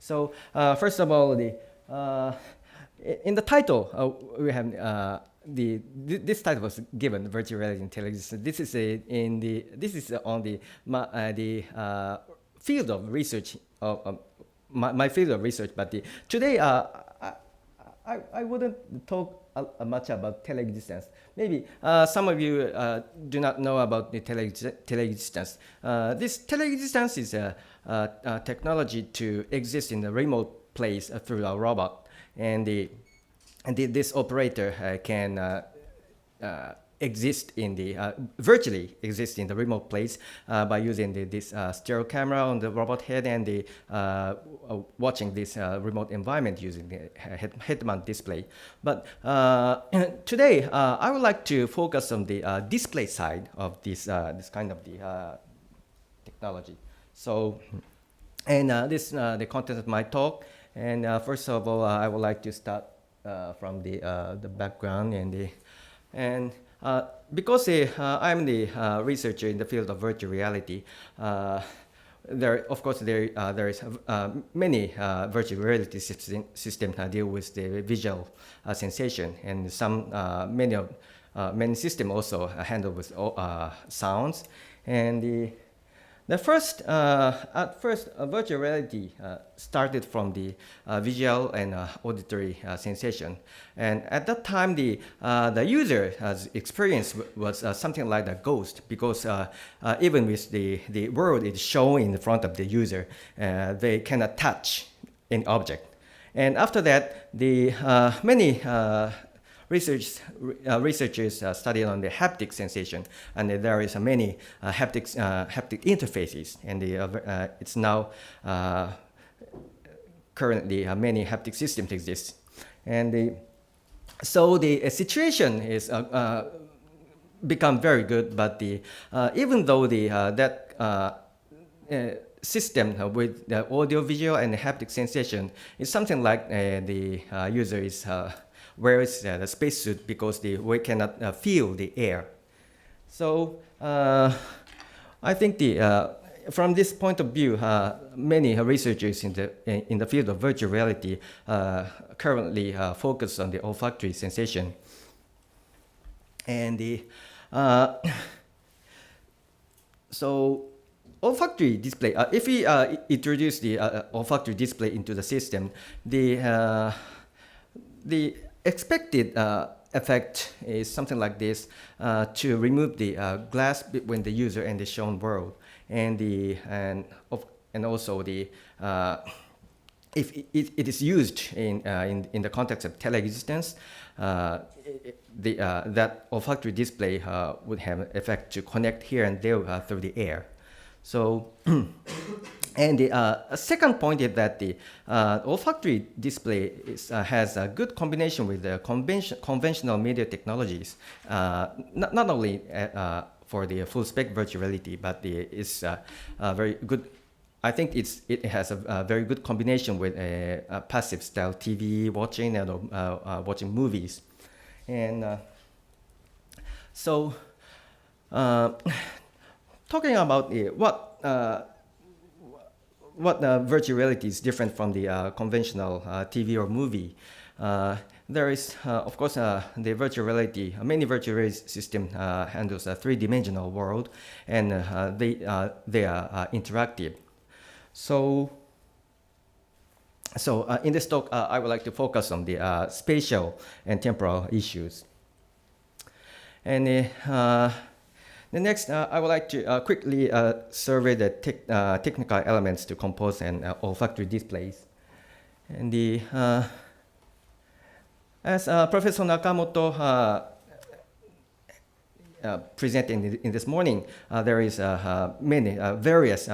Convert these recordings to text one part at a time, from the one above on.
So first of all, in the title we have this title was given virtual reality in Telexistence. This is on the field of research of my field of research. But today I wouldn't talk much about Telexistence. Maybe some of you do not know about the Telexistence. This Telexistence is a technology to exist in a remote place through a robot, and this operator can exist in the virtually exist in the remote place by using this stereo camera on the robot head and watching this remote environment using the head-mount display. But today I would like to focus on the display side of this kind of the technology. So, and this the content of my talk. And first of all, I would like to start from the background and because I'm the researcher in the field of virtual reality. Of course, there is many virtual reality systems deal with the visual sensation, and many systems also handle with sounds. And at first, virtual reality started from the visual and auditory sensation, and at that time, the user's experience was something like a ghost, because even with the world is shown in front of the user, they cannot touch any object. And after that, the many researchers studied on the haptic sensation, and there is many haptic interfaces, and it's now currently many haptic systems exist. And so the situation is become very good, but even though that system with the audio, visual, and the haptic sensation is something like the user is wears the spacesuit, because we cannot feel the air. So I think from this point of view, many researchers in the field of virtual reality currently focus on the olfactory sensation. And so olfactory display. If we introduce the olfactory display into the system, the expected effect is something like this: to remove the glass between the user and the shown world, and also if it is used in the context of Telexistence, that olfactory display would have an effect to connect here and there through the air. So. And the second point is that the olfactory display has a good combination with the conventional media technologies, not only for the full spec virtual reality, but it's very good. I think it has a very good combination with a passive style TV watching and watching movies. And so talking about what virtual reality is different from the conventional TV or movie. There is, of course, the virtual reality. Many virtual reality systems handles a three-dimensional world, and they are interactive. So in this talk, I would like to focus on the spatial and temporal issues. And the next, I would like to quickly survey the technical elements to compose an olfactory displays. And as Professor Nakamoto presented in this morning, there is many various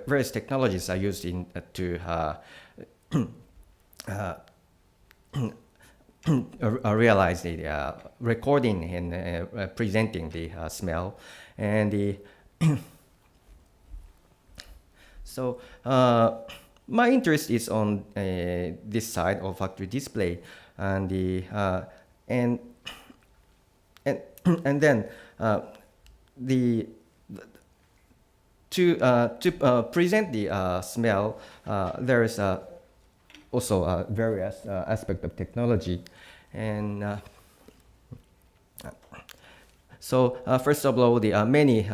various technologies are used to realize the recording and presenting the smell. And so my interest is on this side of olfactory display, and then to present the smell, there is also various aspect of technology, and so first of all, the many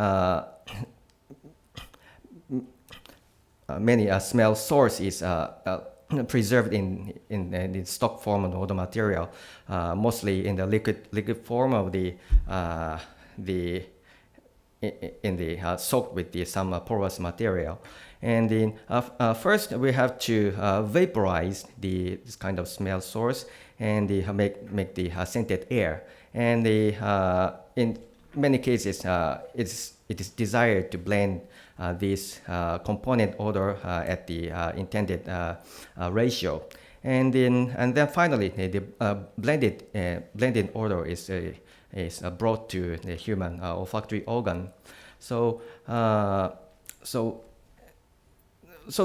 smell source is preserved in the stock form of the material, mostly in the liquid form of the soaked with some porous material. And then first we have to vaporize this kind of smell source and make the scented air. And in many cases, it is desired to blend this component odor at the intended ratio. And then finally, the blended odor is brought to the human olfactory organ. So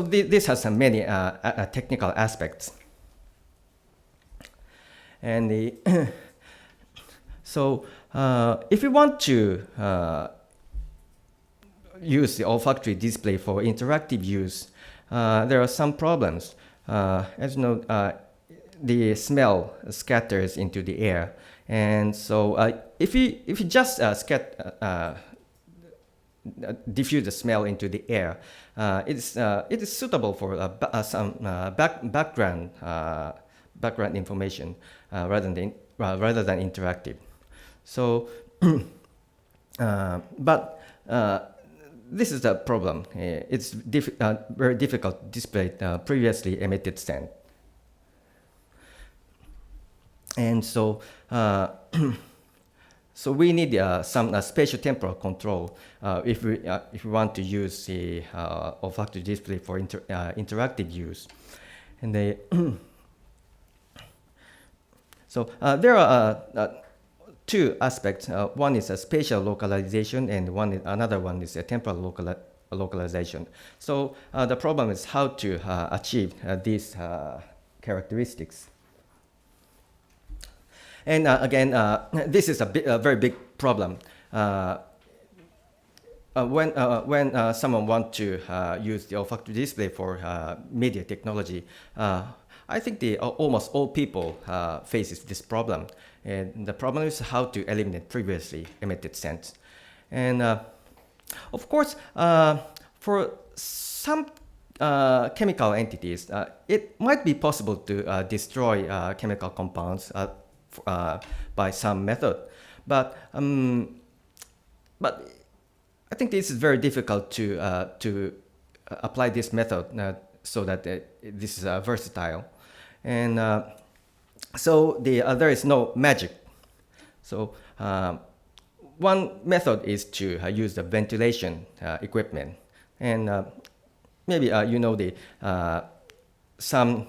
this has many technical aspects. And if you want to use the olfactory display for interactive use, there are some problems. As you know, the smell scatters into the air, and so if you just diffuse the smell into the air, it is suitable for some background information rather than interactive. So, but this is the problem. It's very difficult to display previously emitted scent. And so, so we need some spatiotemporal control if we want to use the olfactory display for interactive use. And so there are two aspects. One is a spatial localization, and another one is a temporal localization. So the problem is how to achieve these characteristics. And again, this is a very big problem. When someone wants to use the olfactory display for media technology, I think almost all people faces this problem. And the problem is how to eliminate previously emitted scents. And of course, for some chemical entities, it might be possible to destroy chemical compounds by some method, but I think this is very difficult to apply this method so that this is versatile, and so there is no magic. So one method is to use the ventilation equipment, and maybe you know some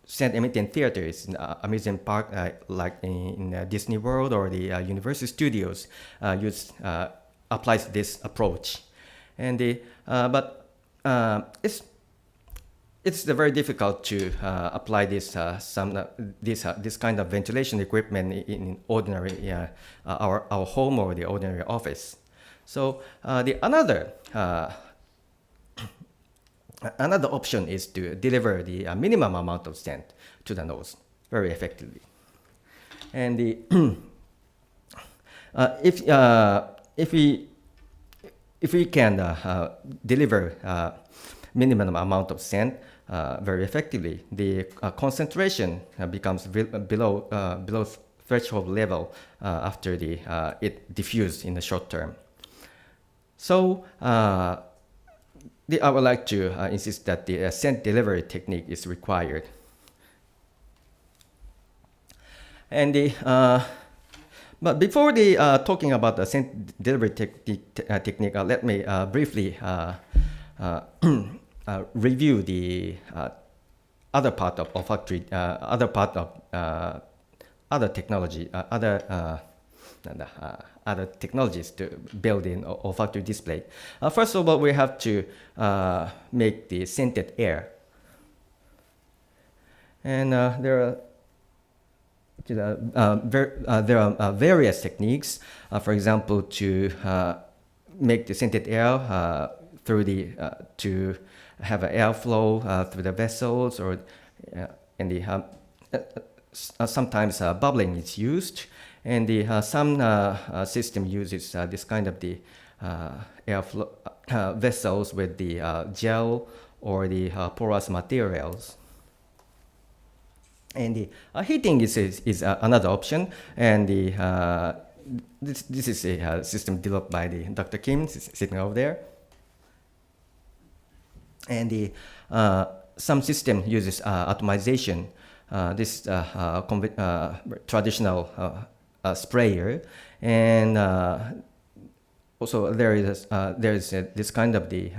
scent-emitting theaters in amusement park, like in Disney World or the Universal Studios, applies this approach, and it's very difficult to apply this kind of ventilation equipment in ordinary our home or the ordinary office. So another option is to deliver the minimum amount of scent to the nose very effectively. And if we can deliver minimum amount of scent very effectively, the concentration becomes below threshold level after it diffused in the short term. So I would like to insist that the scent delivery technique is required. And but before talking about the scent delivery technique, let me briefly review the other part of olfactory, other technology, other technologies to build in olfactory display. First of all, we have to make the scented air, and there are various techniques. For example, to make the scented air through the to have an airflow through the vessels, or and the sometimes bubbling is used, and the some system uses this kind of the airflow vessels with the gel or the porous materials. And the heating is another option, and the this is a system developed by the Dr. Kim sitting over there. And the some system uses atomization. This traditional sprayer, and also there is this kind of the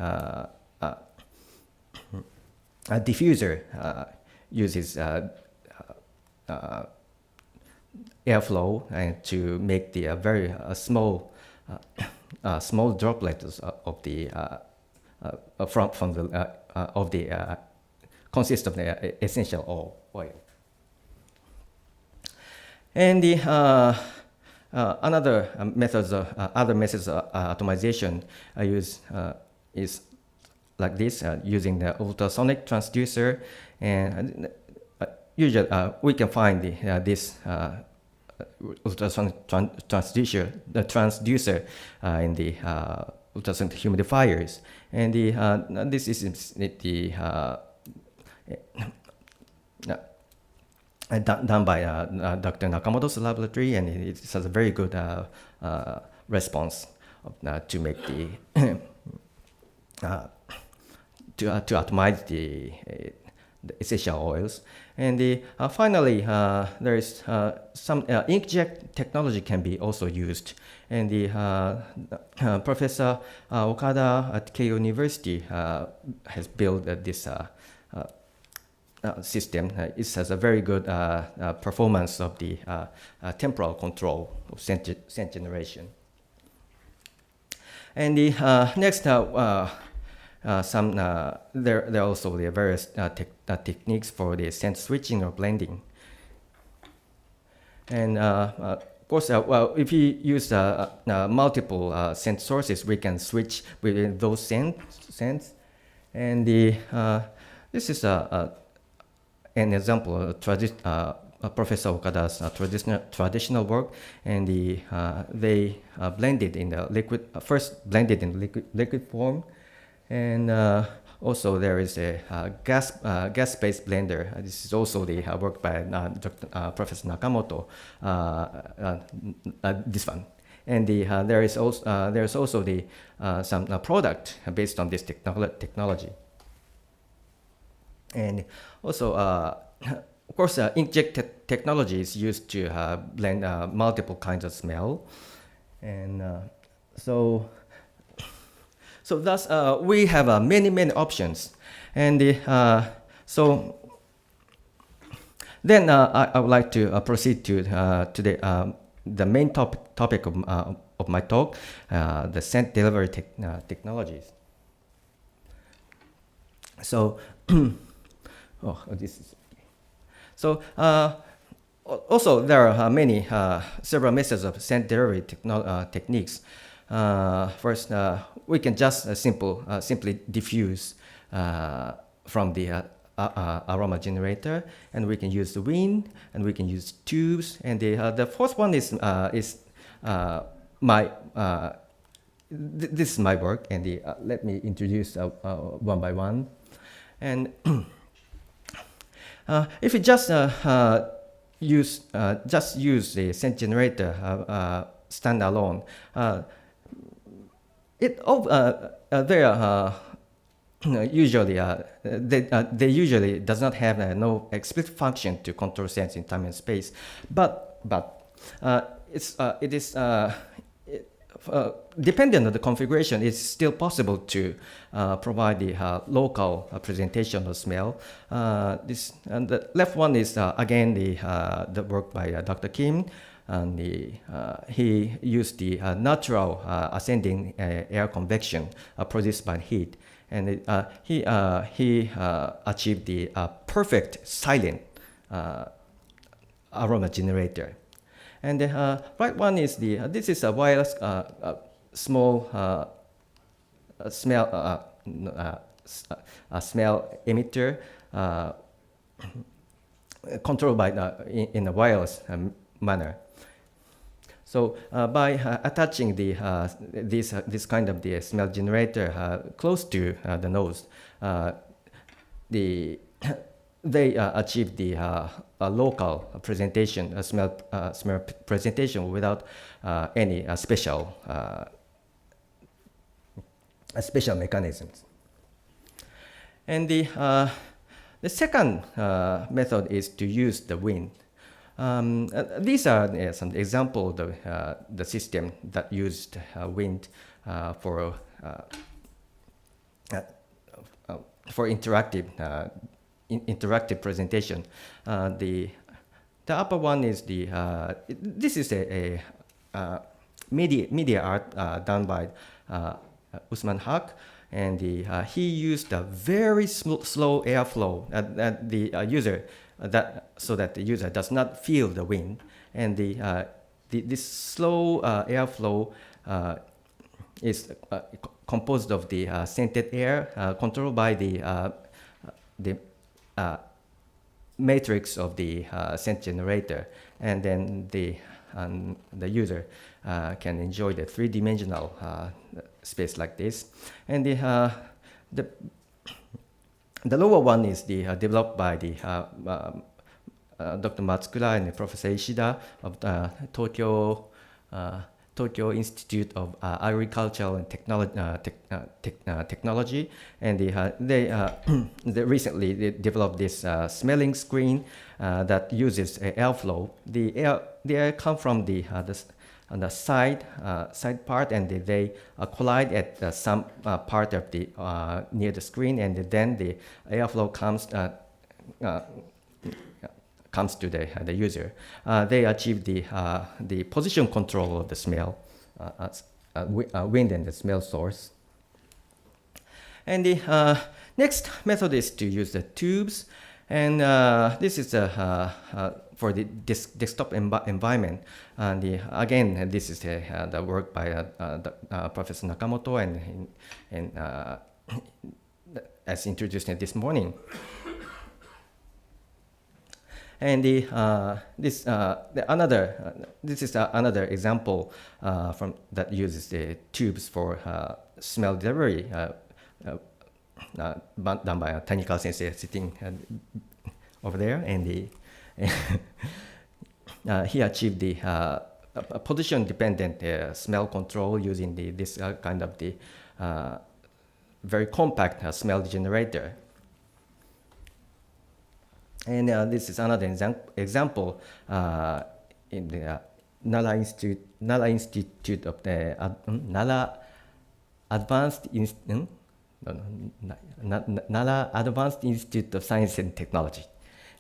diffuser uses airflow and to make the very small small droplets of the from the of the consist of the essential oil. And the other methods of atomization is like this, using the ultrasonic transducer, and usually we can find this ultrasonic transducer in the ultrasonic humidifiers, and this is the done by Dr. Nakamoto's laboratory, and it has a very good response to make the to atomize the essential oils. And finally, there is some inkjet technology can be also used. And Professor Okada at Keio University has built this system. It has a very good performance of the temporal control of scent generation. And the next, there are also the various techniques for the scent switching or blending. And of course, well, if you use multiple scent sources, we can switch within those scents. And this is an example of Professor Okada's traditional work, and they blended in the liquid, first blended in liquid form, and also there is a gas-based blender. This is also the work by Professor Nakamoto. This one, and there is also the some product based on this technology, and also. Of course, inkjet technology is used to blend multiple kinds of smell, and so thus we have many options, and so then I would like to proceed to the main topic of my talk, the scent delivery technologies. So, this is. So also there are several methods of scent delivery techniques. First, we can just simply diffuse from the aroma generator, and we can use the wind, and we can use tubes. And the fourth one is my this is my work, and let me introduce one by one. And if you just use the scent generator standalone, usually they usually does not have no explicit function to control scents in time and space, but it is depending on the configuration, it's still possible to provide the local presentation of smell. And the left one is again the work by Dr. Kim, and he used the natural ascending air convection produced by heat, and he achieved the perfect silent aroma generator. And the right one is this is a wireless small smell a smell emitter controlled by in a wireless manner. So by attaching this kind of the smell generator close to the nose, they achieve the local presentation, smell presentation without any special mechanisms. And the second method is to use the wind. These are some examples of the system that used wind for interactive interactive presentation. The upper one is this is a media art done by Usman Haq, and he used a very slow airflow at the user so that the user does not feel the wind, and this slow airflow is composed of the scented air controlled by the matrix of the scent generator, and then the user can enjoy the three-dimensional space like this. And the lower one is developed by Dr. Matsukura and Professor Ishida of Tokyo Institute of Agricultural and Technology, and they recently developed this smelling screen that uses airflow. The air comes from on the side part, and they collide at some part of the near the screen, and then the airflow comes to the user. They achieve the position control of the smell, wind and the smell source. And the next method is to use the tubes, and this is for the desktop environment. And again, this is the work by Professor Nakamoto and as introduced this morning. And this is another example that uses the tubes for smell delivery, done by Tanika Sensei sitting over there, and he achieved the position-dependent smell control using this kind of the very compact smell generator. And this is another example in the Nara Institute of the Nara Advanced Nara Advanced Institute of Science and Technology,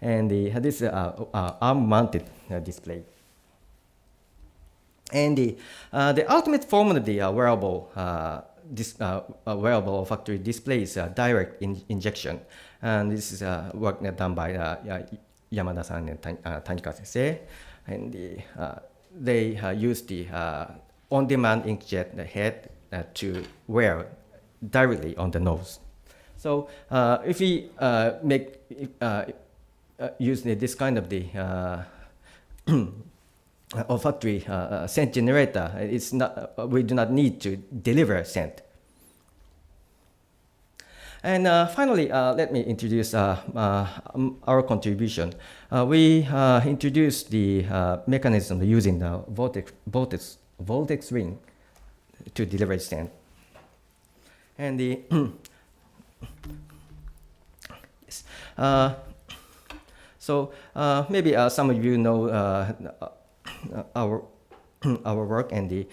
and this is arm-mounted display. And the ultimate form of the wearable olfactory display is direct injection. And this is work done by Yamada-san and Tanika Sensei. And they use the on-demand inkjet head to wear directly on the nose. So if we use this kind of the olfactory scent generator, it's not, we do not need to deliver scent. And finally, let me introduce our contribution. We introduced the mechanism using the vortex ring to deliver scent. And the yes. So maybe some of you know our work, and the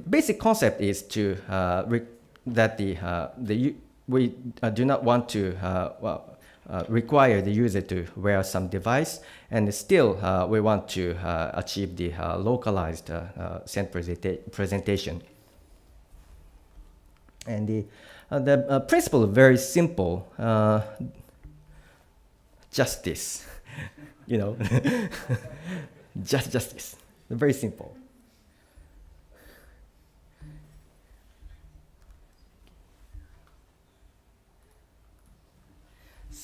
basic concept is to we do not want to require the user to wear some device, and still we want to achieve the localized scent presentation. And the principle is very simple. Just this, you know, just this. Very simple.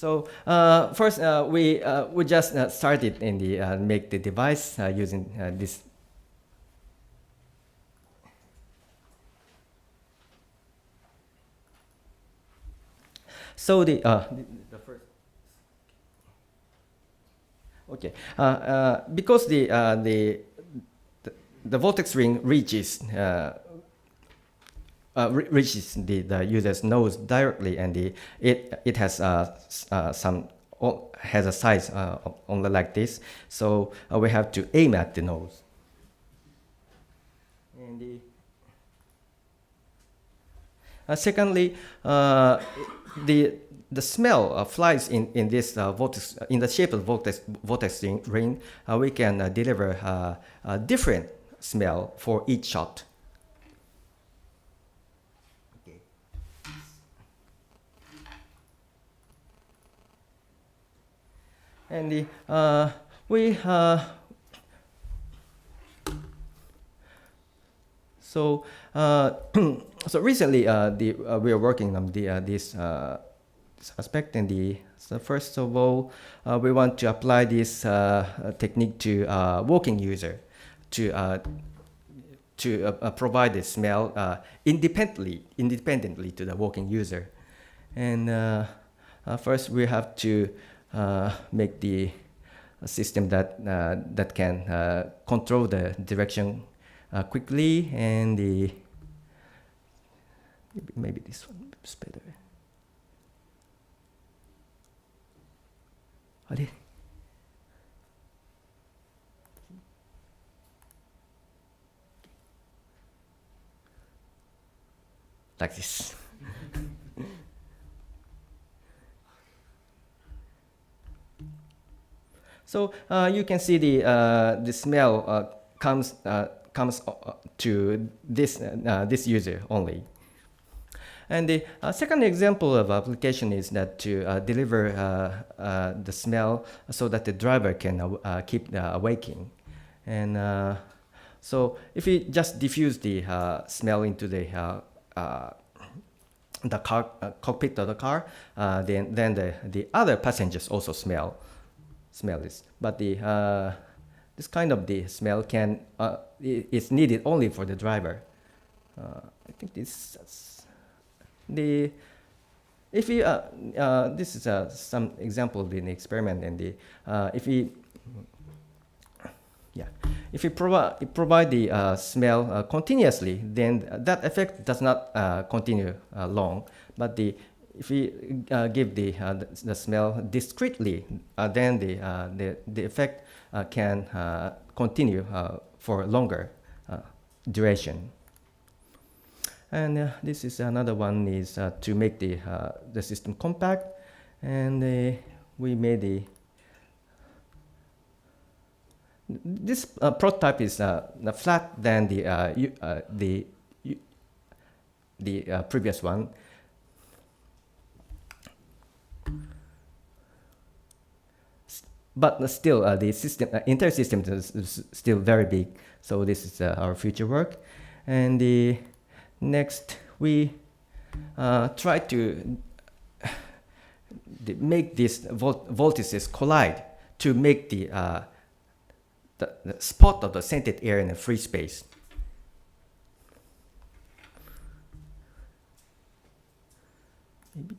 So first, we just started in the make the device using this. So the first. Okay, because the vortex ring reaches the user's nose directly, and it has has a size only like this. So we have to aim at the nose. And secondly, the smell flies in this vortex in the shape of vortex ring. We can deliver a different smell for each shot. Okay. And we so so recently we are working on this aspect, and so first of all we want to apply this technique to walking user to provide the smell independently to the walking user. And first we have to make the system that can control the direction quickly, and maybe this one is better. Like this. So you can see the smell comes to this user only. And the second example of application is that to deliver the smell so that the driver can keep awaking. And so if we just diffuse the smell into the car, cockpit of the car, then the other passengers also smell this. But this kind of the smell is needed only for the driver. I think this. If we this is some example in the experiment, and if we provide the smell continuously, then that effect does not continue long. But if we give the smell discretely, then the effect can continue for longer duration. And this is another one, is to make the system compact, and we made this prototype is flat than the previous one. But still, the system entire system is still very big. So this is our future work, and next, we try to make these vortices collide to make the spot of the scented air in a free space. Maybe.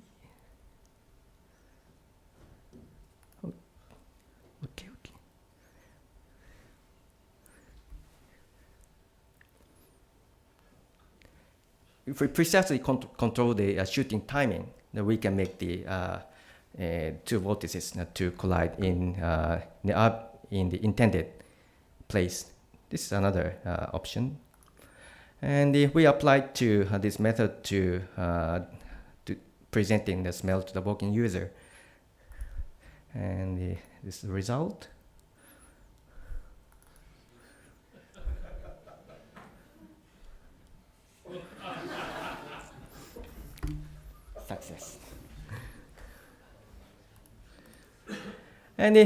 Okay. If we precisely control the shooting timing, then we can make the two vortices to collide in the intended place. This is another option, and we applied to this method to presenting the smell to the walking user, and this is the result. Success. And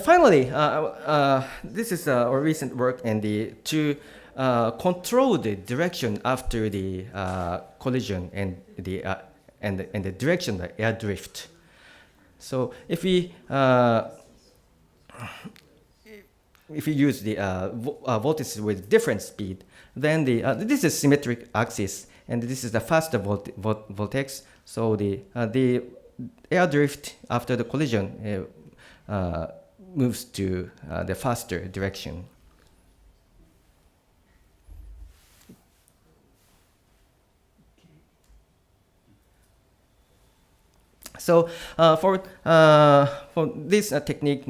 finally, this is our recent work, and to control the direction after the collision and the direction of the air drift. So if we use the voltages with different speed, then this is symmetric axis, and this is the faster vortex. So the air drift after the collision moves to the faster direction. So for this technique,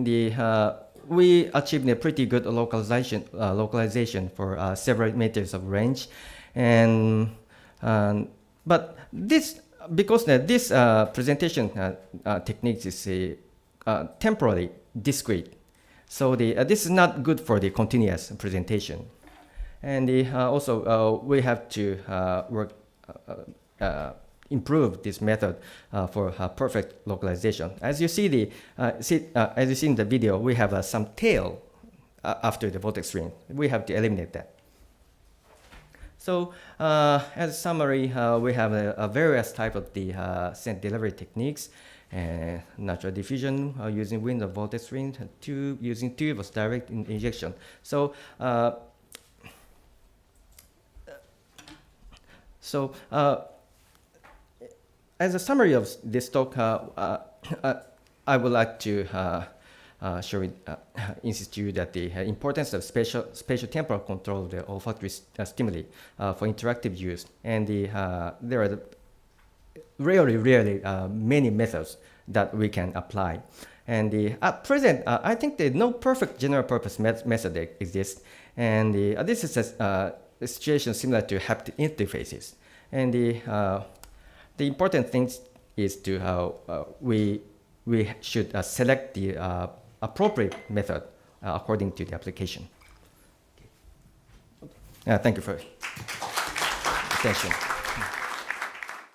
we achieved a pretty good localization for several meters of range, and but this because this presentation technique is temporally discrete, so this is not good for the continuous presentation, and also we have to work. Improve this method for perfect localization. As you see as you see in the video, we have some tail after the vortex stream. We have to eliminate that. So as a summary, we have various type of the scent delivery techniques, natural diffusion using wind or vortex stream, using tube or direct injection. So as a summary of this talk, I would like to insist to you that the importance of spatiotemporal control of the olfactory stimuli for interactive use, and there are rarely many methods that we can apply. And at present, I think there is no perfect general purpose method that exists, and this is a situation similar to haptic interfaces. And the important thing is to we should select the appropriate method according to the application. Thank you for attention.